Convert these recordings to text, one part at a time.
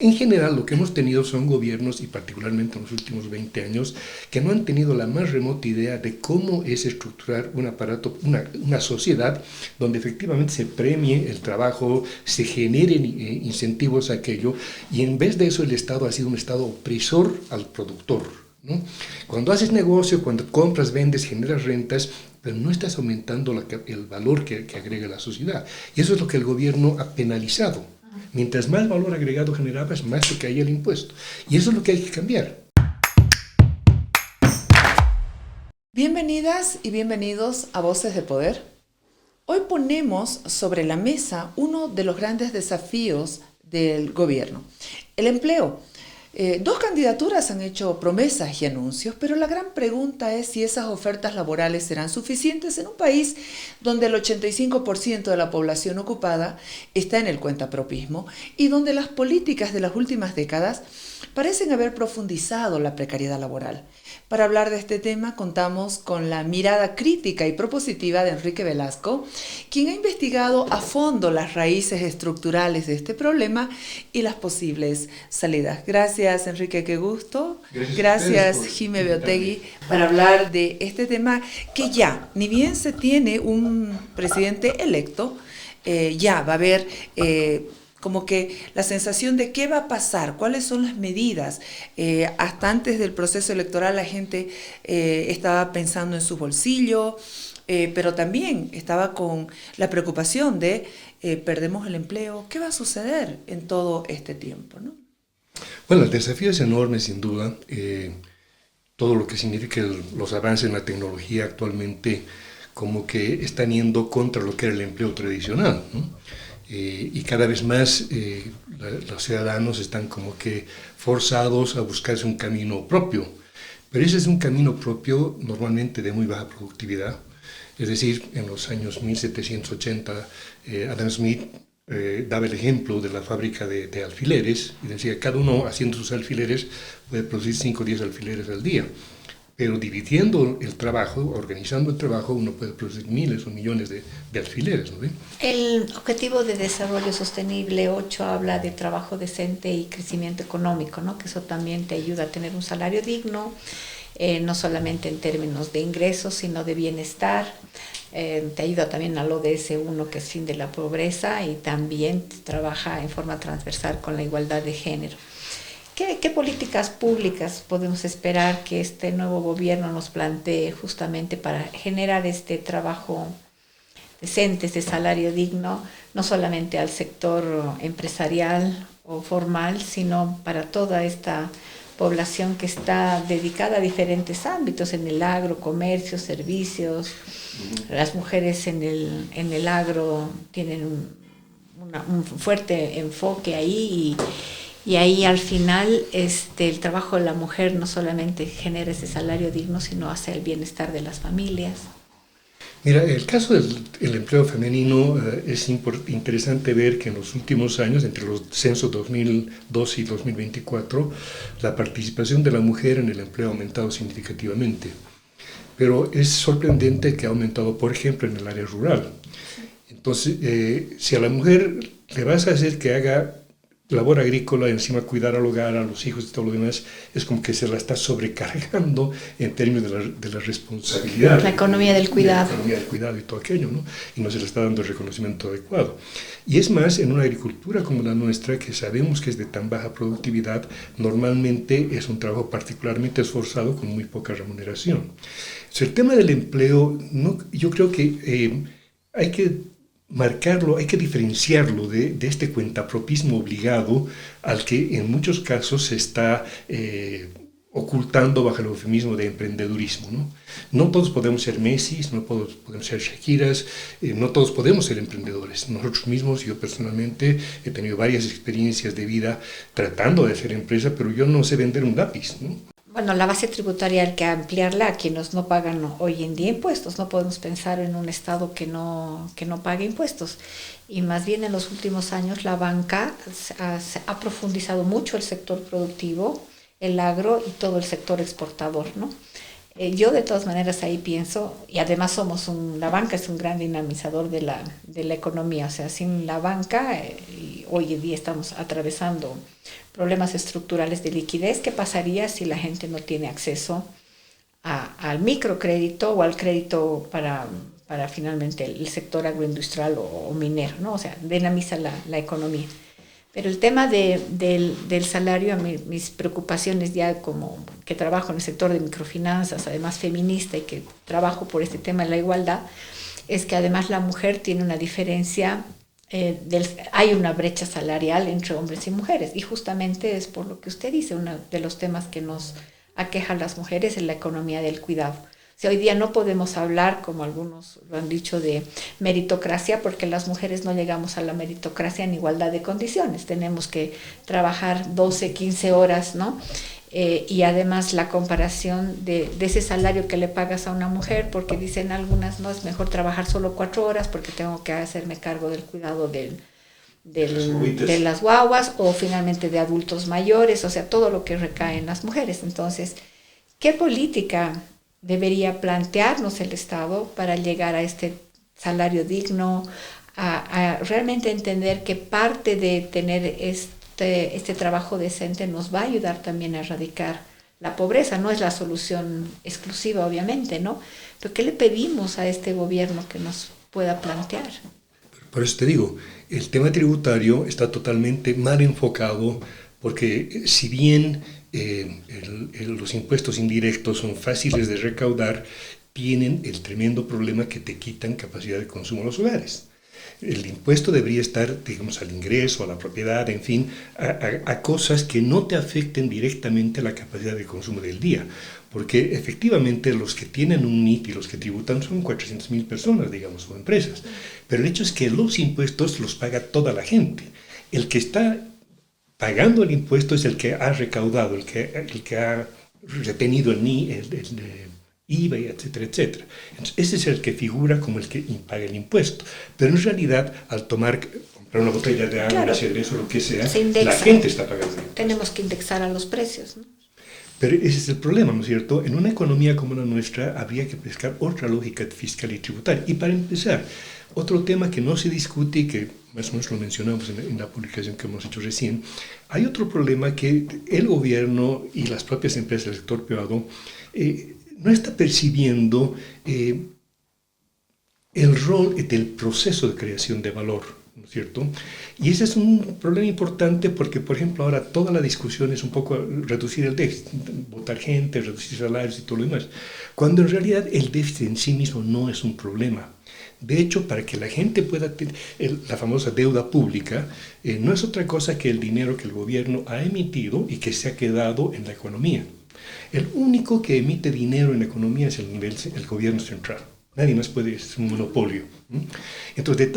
En general, lo que hemos tenido son gobiernos, y particularmente en los últimos 20 años, que no han tenido la más remota idea de cómo es estructurar un aparato, una sociedad donde efectivamente se premie el trabajo, se generen incentivos a aquello, y en vez de eso el Estado ha sido un Estado opresor al productor, ¿no? Cuando haces negocio, cuando compras, vendes, generas rentas, pero no estás aumentando el valor que agrega la sociedad. Y eso es lo que el gobierno ha penalizado. Mientras más valor agregado generabas, más te caía el impuesto. Y eso es lo que hay que cambiar. Bienvenidas y bienvenidos a Voces de Poder. Hoy ponemos sobre la mesa uno de los grandes desafíos del gobierno, el empleo. Dos candidaturas han hecho promesas y anuncios, pero la gran pregunta es si esas ofertas laborales serán suficientes en un país donde el 85% de la población ocupada está en el cuentapropismo y donde las políticas de las últimas décadas parecen haber profundizado la precariedad laboral. Para hablar de este tema contamos con la mirada crítica y propositiva de Enrique Velasco, quien ha investigado a fondo las raíces estructurales de este problema y las posibles salidas. Gracias, Enrique, qué gusto. Gracias, Jime Beotegui, para hablar de este tema que ya, ni bien se tiene un presidente electo, ya va a haber como que la sensación de qué va a pasar, cuáles son las medidas. Hasta antes del proceso electoral la gente estaba pensando en su bolsillo, pero también estaba con la preocupación de perdemos el empleo, ¿qué va a suceder en todo este tiempo, ¿no? Bueno, el desafío es enorme, sin duda. Todo lo que significa los avances en la tecnología actualmente como que están yendo contra lo que era el empleo tradicional, ¿no? Y cada vez más los ciudadanos están como que forzados a buscarse un camino propio. Pero ese es un camino propio normalmente de muy baja productividad. Es decir, en los años 1780, Adam Smith daba el ejemplo de la fábrica de alfileres y decía, cada uno haciendo sus alfileres puede producir 5 o 10 alfileres al día. Pero dividiendo el trabajo, organizando el trabajo, uno puede producir miles o millones de alfileres, ¿no ve? El Objetivo de Desarrollo Sostenible 8 habla de trabajo decente y crecimiento económico, ¿no? Que eso también te ayuda a tener un salario digno, no solamente en términos de ingresos, sino de bienestar. Te ayuda también al ODS 1, que es fin de la pobreza, y también trabaja en forma transversal con la igualdad de género. ¿Qué políticas públicas podemos esperar que este nuevo gobierno nos plantee justamente para generar este trabajo decente, este salario digno, no solamente al sector empresarial o formal, sino para toda esta población que está dedicada a diferentes ámbitos, en el agro, comercio, servicios? Las mujeres en el agro tienen un fuerte enfoque ahí, y ahí al final el trabajo de la mujer no solamente genera ese salario digno, sino hace el bienestar de las familias. Mira, el caso del empleo femenino es interesante ver que en los últimos años, entre los censos 2002 y 2024, la participación de la mujer en el empleo ha aumentado significativamente. Pero es sorprendente que ha aumentado, por ejemplo, en el área rural. Entonces, si a la mujer le vas a hacer que haga labor agrícola, encima cuidar al hogar, a los hijos y todo lo demás, es como que se la está sobrecargando en términos de la responsabilidad. La economía del cuidado. La economía del cuidado y todo aquello, ¿no? Y no se le está dando el reconocimiento adecuado. Y es más, en una agricultura como la nuestra, que sabemos que es de tan baja productividad, normalmente es un trabajo particularmente esforzado con muy poca remuneración. Entonces, el tema del empleo, yo creo que hay que marcarlo, hay que diferenciarlo de este cuentapropismo obligado al que en muchos casos se está ocultando bajo el eufemismo de emprendedurismo, ¿no? No todos podemos ser Messi, no todos podemos ser Shakiras, no todos podemos ser emprendedores. Nosotros mismos, yo personalmente, he tenido varias experiencias de vida tratando de hacer empresa, pero yo no sé vender un lápiz, ¿no? Bueno, la base tributaria hay que ampliarla a quienes no pagan hoy en día impuestos. No podemos pensar en un Estado que no pague impuestos. Y más bien en los últimos años la banca ha profundizado mucho el sector productivo, el agro y todo el sector exportador, ¿no? Yo de todas maneras ahí pienso, y además la banca es un gran dinamizador de la economía, o sea, sin la banca hoy en día estamos atravesando problemas estructurales de liquidez. ¿Qué pasaría si la gente no tiene acceso al microcrédito o al crédito para finalmente el sector agroindustrial o minero, ¿no? O sea, dinamiza la economía. Pero el tema del salario, mis preocupaciones ya como que trabajo en el sector de microfinanzas, además feminista y que trabajo por este tema de la igualdad, es que además la mujer tiene una diferencia, hay una brecha salarial entre hombres y mujeres, y justamente es por lo que usted dice, uno de los temas que nos aqueja a las mujeres es la economía del cuidado. O sea, hoy día no podemos hablar, como algunos lo han dicho, de meritocracia, porque las mujeres no llegamos a la meritocracia en igualdad de condiciones. Tenemos que trabajar 12, 15 horas, ¿no? Y además la comparación de ese salario que le pagas a una mujer, porque dicen algunas, no, es mejor trabajar solo 4 horas porque tengo que hacerme cargo del cuidado de las guaguas o finalmente de adultos mayores, o sea, todo lo que recae en las mujeres. Entonces, ¿qué política debería plantearnos el Estado para llegar a este salario digno, a realmente entender que parte de tener este trabajo decente nos va a ayudar también a erradicar la pobreza? No es la solución exclusiva, obviamente, ¿no? Pero ¿qué le pedimos a este gobierno que nos pueda plantear? Por eso te digo, el tema tributario está totalmente mal enfocado, porque si bien los impuestos indirectos son fáciles de recaudar, tienen el tremendo problema que te quitan capacidad de consumo a los hogares. El impuesto debería estar, digamos, al ingreso, a la propiedad, en fin, a cosas que no te afecten directamente a la capacidad de consumo del día. Porque efectivamente los que tienen un NIT y los que tributan son 400,000 personas, digamos, o empresas. Pero el hecho es que los impuestos los paga toda la gente. El que está pagando el impuesto es el que ha recaudado, el que ha retenido el NIT, el IVA, etcétera, etcétera. Entonces, ese es el que figura como el que paga el impuesto. Pero en realidad, al comprar una botella de agua, claro, una cerveza o lo que sea, indexa, la gente está pagando el impuesto. Tenemos que indexar a los precios, ¿no? Pero ese es el problema, ¿no es cierto? En una economía como la nuestra habría que buscar otra lógica fiscal y tributaria. Y para empezar, otro tema que no se discute y que más o menos lo mencionamos en la publicación que hemos hecho recién, hay otro problema que el gobierno y las propias empresas del sector privado no está percibiendo el rol del proceso de creación de valor, ¿no es cierto? Y ese es un problema importante porque, por ejemplo, ahora toda la discusión es un poco reducir el déficit, votar gente, reducir salarios y todo lo demás, cuando en realidad el déficit en sí mismo no es un problema. De hecho, para que la gente pueda tener la famosa deuda pública, no es otra cosa que el dinero que el gobierno ha emitido y que se ha quedado en la economía. El único que emite dinero en la economía es el gobierno central. Nadie más puede, es un monopolio. Entonces,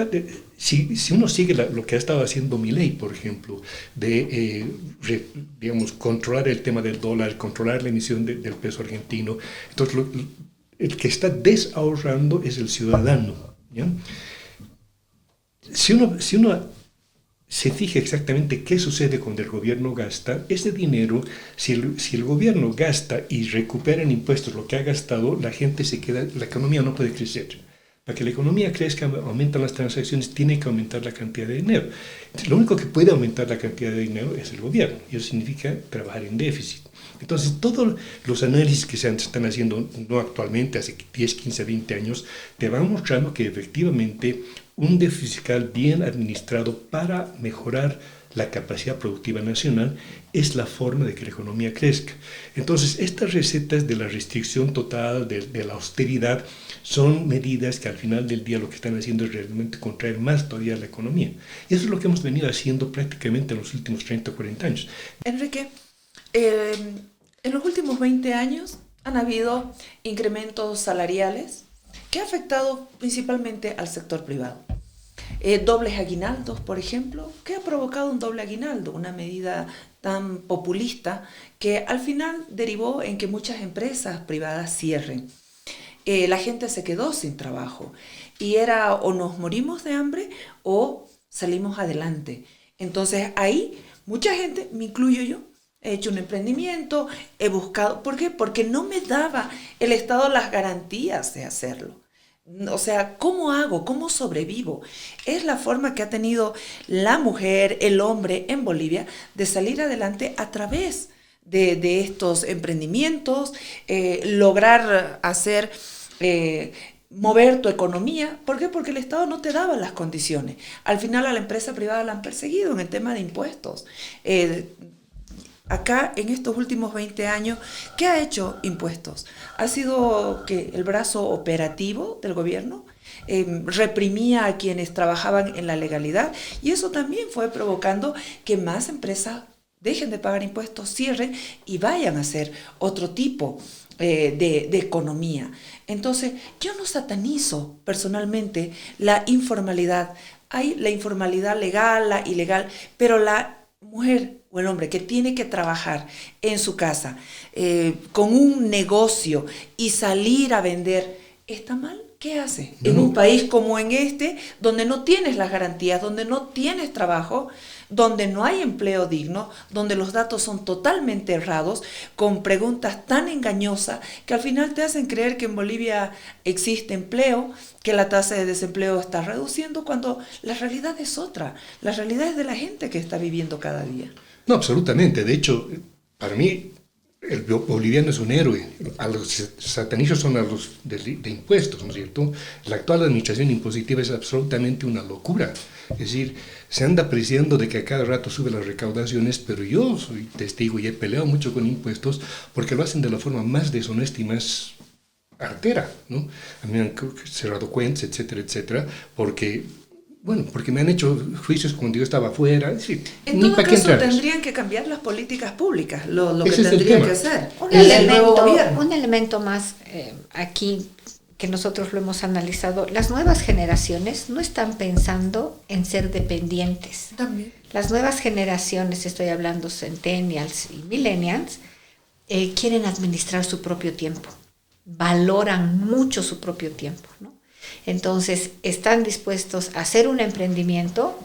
si uno sigue lo que ha estado haciendo Milei, por ejemplo, de digamos, controlar el tema del dólar, controlar la emisión del peso argentino, entonces el que está desahorrando es el ciudadano, ¿ya? Si uno se fija exactamente qué sucede cuando el gobierno gasta, ese dinero, si el gobierno gasta y recupera en impuestos lo que ha gastado, la gente se queda, la economía no puede crecer. Para que la economía crezca, aumentan las transacciones, tiene que aumentar la cantidad de dinero. Entonces, lo único que puede aumentar la cantidad de dinero es el gobierno, y eso significa trabajar en déficit. Entonces, todos los análisis que se están haciendo, no actualmente, hace 10, 15, 20 años, te van mostrando que efectivamente un déficit fiscal bien administrado para mejorar la capacidad productiva nacional es la forma de que la economía crezca. Entonces, estas recetas de la restricción total, de la austeridad, son medidas que al final del día lo que están haciendo es realmente contraer más todavía la economía. Y eso es lo que hemos venido haciendo prácticamente en los últimos 30 o 40 años. Enrique, en los últimos 20 años han habido incrementos salariales que han afectado principalmente al sector privado. Dobles aguinaldos, por ejemplo. ¿Qué ha provocado un doble aguinaldo? Una medida tan populista que al final derivó en que muchas empresas privadas cierren. La gente se quedó sin trabajo y era o nos morimos de hambre o salimos adelante. Entonces ahí mucha gente, me incluyo yo, he hecho un emprendimiento, he buscado. ¿Por qué? Porque no me daba el Estado las garantías de hacerlo. O sea, ¿cómo hago? ¿Cómo sobrevivo? Es la forma que ha tenido la mujer, el hombre en Bolivia de salir adelante a través de estos emprendimientos, lograr hacer, mover tu economía. ¿Por qué? Porque el Estado no te daba las condiciones. Al final a la empresa privada la han perseguido en el tema de impuestos. Acá, en estos últimos 20 años, ¿qué ha hecho impuestos? Ha sido que el brazo operativo del gobierno reprimía a quienes trabajaban en la legalidad, y eso también fue provocando que más empresas dejen de pagar impuestos, cierren y vayan a hacer otro tipo de economía. Entonces, yo no satanizo personalmente la informalidad. Hay la informalidad legal, la ilegal, pero la mujer o el hombre que tiene que trabajar en su casa con un negocio y salir a vender, ¿está mal? ¿Qué hace? En un país como en este, donde no tienes las garantías, donde no tienes trabajo, donde no hay empleo digno, donde los datos son totalmente errados, con preguntas tan engañosas que al final te hacen creer que en Bolivia existe empleo, que la tasa de desempleo está reduciendo, cuando la realidad es otra. La realidad es de la gente que está viviendo cada día. No, absolutamente. De hecho, para mí, el boliviano es un héroe. A los satanizos son a los de impuestos, ¿no es cierto? La actual administración impositiva es absolutamente una locura. Es decir, se anda apreciando de que a cada rato sube las recaudaciones, pero yo soy testigo y he peleado mucho con impuestos porque lo hacen de la forma más deshonesta y más artera, ¿no? A mí me han cerrado cuentas, etcétera, etcétera, porque me han hecho juicios cuando yo estaba afuera. Es decir, en todo caso, tendrían que cambiar las políticas públicas, lo que tendrían que hacer. Un elemento más aquí que nosotros lo hemos analizado, las nuevas generaciones no están pensando en ser dependientes. También. Las nuevas generaciones, estoy hablando centennials y millennials, quieren administrar su propio tiempo, valoran mucho su propio tiempo, ¿no? Entonces, están dispuestos a hacer un emprendimiento.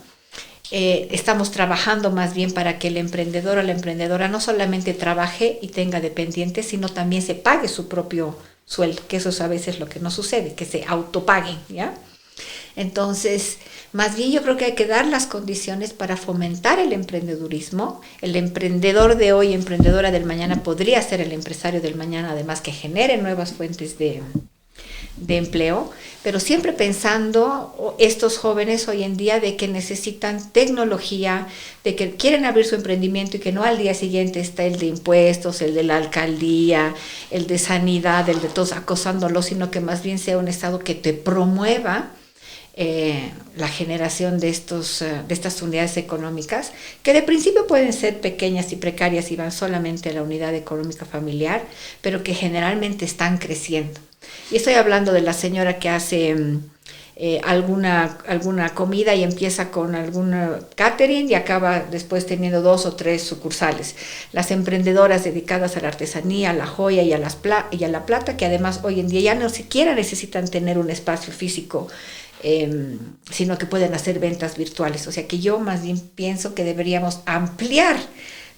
Estamos trabajando más bien para que el emprendedor o la emprendedora no solamente trabaje y tenga dependientes, sino también se pague su propio sueldo, que eso es a veces lo que no sucede, que se autopaguen, ¿ya? Entonces, más bien yo creo que hay que dar las condiciones para fomentar el emprendedurismo. El emprendedor de hoy, emprendedora del mañana, podría ser el empresario del mañana, además que genere nuevas fuentes de empleo, pero siempre pensando estos jóvenes hoy en día de que necesitan tecnología, de que quieren abrir su emprendimiento y que no al día siguiente está el de impuestos, el de la alcaldía, el de sanidad, el de todos acosándolos, sino que más bien sea un estado que te promueva la generación de estas unidades económicas, que de principio pueden ser pequeñas y precarias y van solamente a la unidad económica familiar, pero que generalmente están creciendo. Y estoy hablando de la señora que hace alguna comida y empieza con alguna catering y acaba después teniendo 2 o 3 sucursales. Las emprendedoras dedicadas a la artesanía, a la joya y a la plata, que además hoy en día ya no siquiera necesitan tener un espacio físico, sino que pueden hacer ventas virtuales. O sea que yo más bien pienso que deberíamos ampliar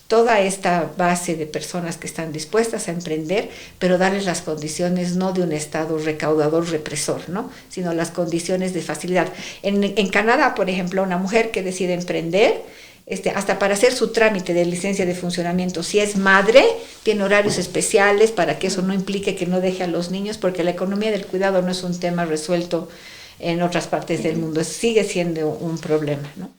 toda esta base de personas que están dispuestas a emprender, pero darles las condiciones no de un Estado recaudador represor, ¿no? Sino las condiciones de facilidad. En Canadá, por ejemplo, una mujer que decide emprender, hasta para hacer su trámite de licencia de funcionamiento, si es madre, tiene horarios especiales para que eso no implique que no deje a los niños, porque la economía del cuidado no es un tema resuelto en otras partes del mundo, sigue siendo un problema, ¿no?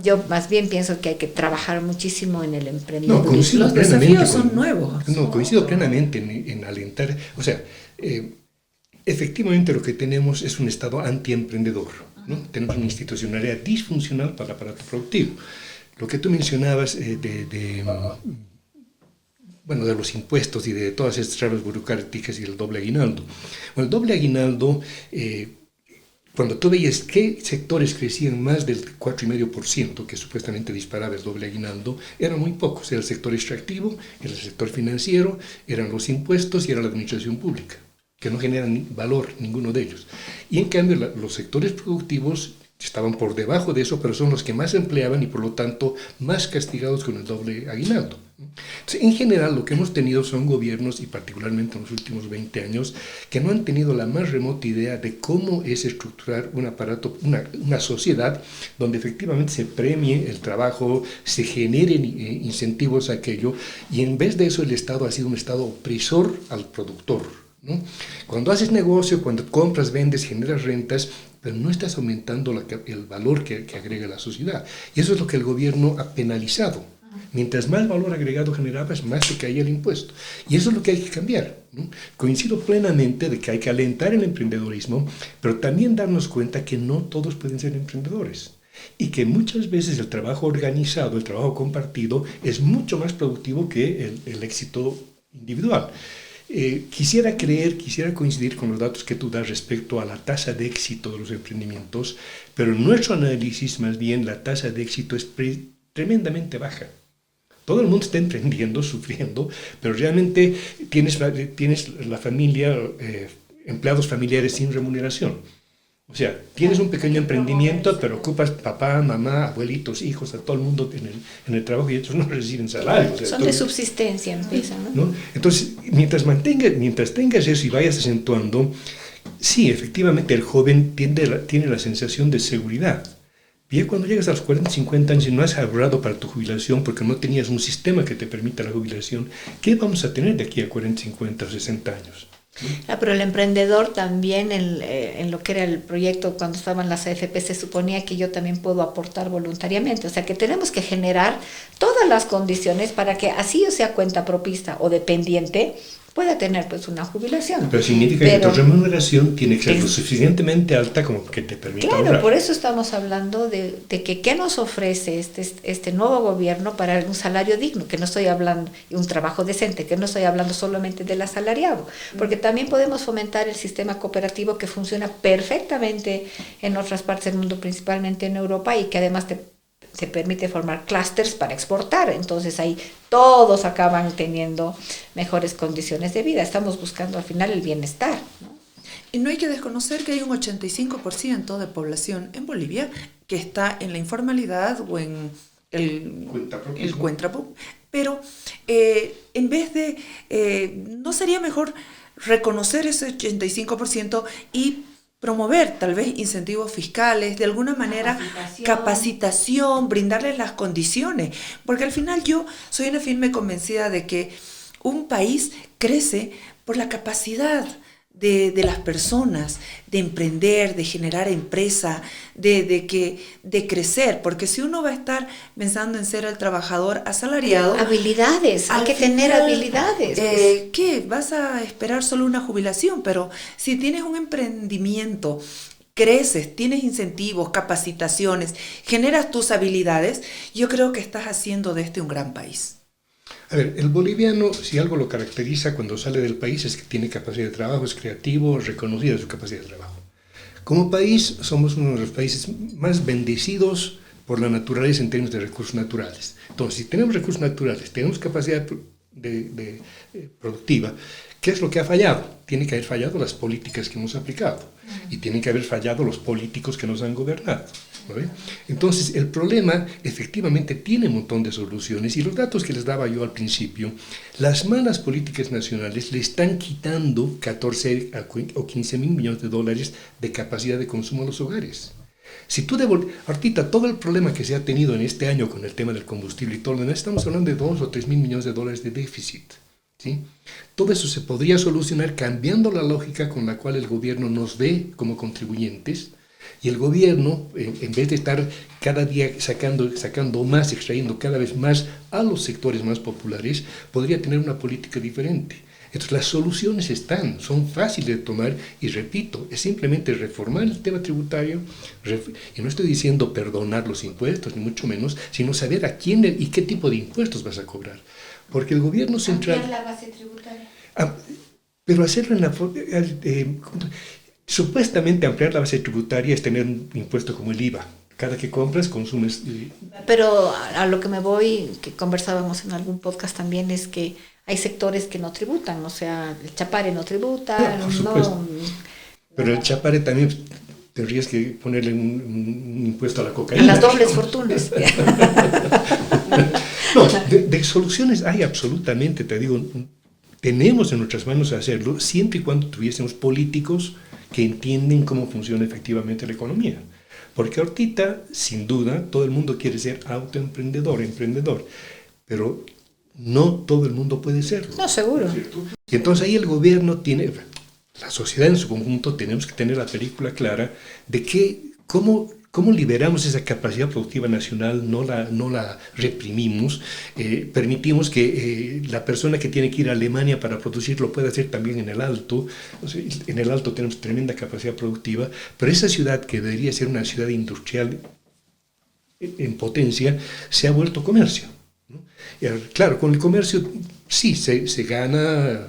Yo más bien pienso que hay que trabajar muchísimo en el emprendimiento. No, coincido los desafíos son nuevos. No, coincido plenamente en alentar. O sea, efectivamente lo que tenemos es un Estado antiemprendedor, ¿no? Tenemos una institucionalidad disfuncional para el aparato productivo. Lo que tú mencionabas de los impuestos y de todas estas trabas burocráticas y el doble aguinaldo. Bueno, el doble aguinaldo... cuando tú veías qué sectores crecían más del 4,5%, que supuestamente disparaba el doble aguinaldo, eran muy pocos. Era el sector extractivo, era el sector financiero, eran los impuestos y era la administración pública, que no generan valor ninguno de ellos. Y en cambio los sectores productivos estaban por debajo de eso, pero son los que más empleaban y por lo tanto más castigados con el doble aguinaldo. Entonces, en general, lo que hemos tenido son gobiernos, y particularmente en los últimos 20 años, que no han tenido la más remota idea de cómo es estructurar un aparato, una sociedad donde efectivamente se premie el trabajo, se generen incentivos a aquello, y en vez de eso el Estado ha sido un Estado opresor al productor, ¿no? Cuando haces negocio, cuando compras, vendes, generas rentas, pero no estás aumentando el valor que agrega la sociedad. Y eso es lo que el gobierno ha penalizado. Mientras más valor agregado generabas, más te caía el impuesto. Y eso es lo que hay que cambiar, ¿no? Coincido plenamente de que hay que alentar el emprendedorismo, pero también darnos cuenta que no todos pueden ser emprendedores. Y que muchas veces el trabajo organizado, el trabajo compartido, es mucho más productivo que el éxito individual. Quisiera coincidir con los datos que tú das respecto a la tasa de éxito de los emprendimientos, pero en nuestro análisis, más bien, la tasa de éxito es tremendamente baja. Todo el mundo está emprendiendo, sufriendo, pero realmente tienes la familia, empleados familiares sin remuneración. O sea, tienes un pequeño emprendimiento, pero ocupas papá, mamá, abuelitos, hijos, a todo el mundo en el trabajo y ellos no reciben salario. O sea, son de subsistencia, empiezan, ¿no? Entonces, mientras tengas eso y vayas acentuando, sí, efectivamente el joven tiene la sensación de seguridad. Y cuando llegas a los 40, 50 años y no has ahorrado para tu jubilación porque no tenías un sistema que te permita la jubilación, ¿qué vamos a tener de aquí a 40, 50 o 60 años? Pero el emprendedor también, en lo que era el proyecto cuando estaban las AFP, se suponía que yo también puedo aportar voluntariamente. O sea, que tenemos que generar todas las condiciones para que así, o sea, cuenta propista o dependiente, pueda tener pues una jubilación. Pero significa que tu remuneración tiene que ser lo suficientemente alta como que te permita Claro, ahorrar. por eso estamos hablando de que qué nos ofrece este nuevo gobierno para un salario digno, que no estoy hablando, un trabajo decente, que no estoy hablando solamente del asalariado, porque también podemos fomentar el sistema cooperativo que funciona perfectamente en otras partes del mundo, principalmente en Europa, y que además te permite formar clústeres para exportar. Entonces ahí todos acaban teniendo mejores condiciones de vida. Estamos buscando al final el bienestar, ¿no? Y no hay que desconocer que hay un 85% de población en Bolivia que está en la informalidad o en el cuentapropismo. Pero en vez de, ¿no sería mejor reconocer ese 85% y promover tal vez incentivos fiscales, de alguna manera capacitación, brindarles las condiciones? Porque al final yo soy una firme convencida de que un país crece por la capacidad de las personas, de emprender, de generar empresa, de crecer, porque si uno va a estar pensando en ser el trabajador asalariado... Habilidades, hay que tener habilidades. ¿Qué? Vas a esperar solo una jubilación, pero si tienes un emprendimiento, creces, tienes incentivos, capacitaciones, generas tus habilidades, yo creo que estás haciendo de este un gran país. A ver, el boliviano, si algo lo caracteriza cuando sale del país, es que tiene capacidad de trabajo, es creativo, reconocida su capacidad de trabajo. Como país, somos uno de los países más bendecidos por la naturaleza en términos de recursos naturales. Entonces, si tenemos recursos naturales, tenemos capacidad productiva, ¿qué es lo que ha fallado? Tiene que haber fallado las políticas que hemos aplicado y tienen que haber fallado los políticos que nos han gobernado, ¿no? Entonces, el problema efectivamente tiene un montón de soluciones y los datos que les daba yo al principio, las malas políticas nacionales le están quitando 14 o 15 mil millones de dólares de capacidad de consumo a los hogares. Si tú ahorita todo el problema que se ha tenido en este año con el tema del combustible y todo lo demás, estamos hablando de 2 o 3 mil millones de dólares de déficit, ¿sí? Todo eso se podría solucionar cambiando la lógica con la cual el gobierno nos ve como contribuyentes, y el gobierno, en vez de estar cada día sacando más, extrayendo cada vez más a los sectores más populares, podría tener una política diferente. Entonces las soluciones son fáciles de tomar y repito, es simplemente reformar el tema tributario, y no estoy diciendo perdonar los impuestos, ni mucho menos, sino saber a quién y qué tipo de impuestos vas a cobrar. Porque el gobierno central... Ampliar la base tributaria. Pero hacerlo en la... supuestamente ampliar la base tributaria es tener un impuesto como el IVA. Cada que compras, consumes... Pero a lo que me voy, que conversábamos en algún podcast también, es que hay sectores que no tributan, o sea, el chapare no tributa, Pero el chapare también tendrías que ponerle un impuesto a la cocaína. En las dobles fortunas. No, de soluciones hay absolutamente, te digo, tenemos en nuestras manos hacerlo siempre y cuando tuviésemos políticos que entienden cómo funciona efectivamente la economía. Porque ahorita, sin duda, todo el mundo quiere ser emprendedor, pero no todo el mundo puede serlo. No, seguro. Y entonces ahí el gobierno tiene, la sociedad en su conjunto, tenemos que tener la película clara de cómo liberamos esa capacidad productiva nacional, no la reprimimos, permitimos que la persona que tiene que ir a Alemania para producir lo pueda hacer también en el Alto. O sea, en el Alto tenemos tremenda capacidad productiva, pero esa ciudad que debería ser una ciudad industrial en potencia, se ha vuelto comercio, ¿no? Y claro, con el comercio sí se gana,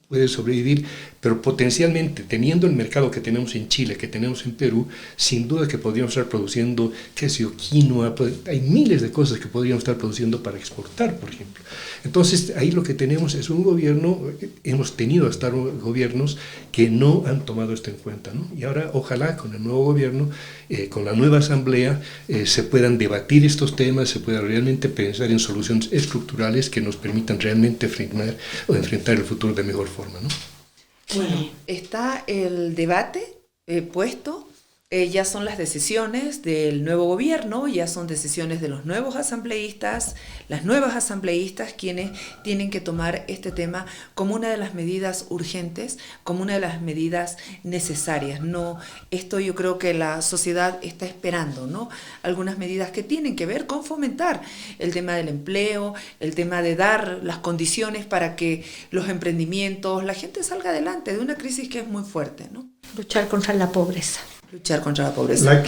puede sobrevivir, pero potencialmente, teniendo el mercado que tenemos en Chile, que tenemos en Perú, sin duda que podríamos estar produciendo, qué sé yo, quinoa, hay miles de cosas que podríamos estar produciendo para exportar, por ejemplo. Entonces, ahí lo que tenemos es un gobierno, hemos tenido hasta gobiernos que no han tomado esto en cuenta, ¿no? Y ahora, ojalá, con el nuevo gobierno, con la nueva asamblea, se puedan debatir estos temas, se pueda realmente pensar en soluciones estructurales que nos permitan realmente enfrentar el futuro de mejor forma, ¿no? Bueno, está el debate puesto, ya son las decisiones del nuevo gobierno, ya son decisiones de los nuevos asambleístas, las nuevas asambleístas quienes tienen que tomar este tema como una de las medidas urgentes, como una de las medidas necesarias. No, esto yo creo que la sociedad está esperando, ¿no? Algunas medidas que tienen que ver con fomentar el tema del empleo, el tema de dar las condiciones para que los emprendimientos, la gente salga adelante de una crisis que es muy fuerte, ¿no? Luchar contra la pobreza. Luchar contra la pobreza. La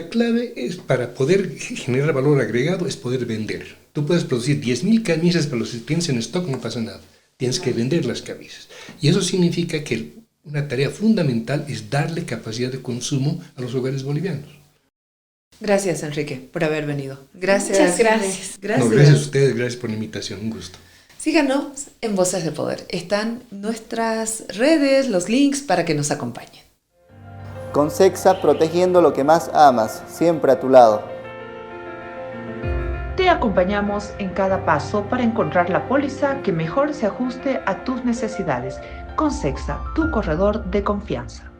clave es, para poder generar valor agregado, es poder vender. Tú puedes producir 10.000 camisas, pero si tienes en stock no pasa nada. Tienes que vender las camisas. Y eso significa que una tarea fundamental es darle capacidad de consumo a los hogares bolivianos. Gracias, Enrique, por haber venido. Gracias. Muchas gracias. Gracias. No, gracias a ustedes, gracias por la invitación, un gusto. Síganos en Voces de Poder. Están nuestras redes, los links para que nos acompañen. Concexa, protegiendo lo que más amas, siempre a tu lado. Te acompañamos en cada paso para encontrar la póliza que mejor se ajuste a tus necesidades. Concexa, tu corredor de confianza.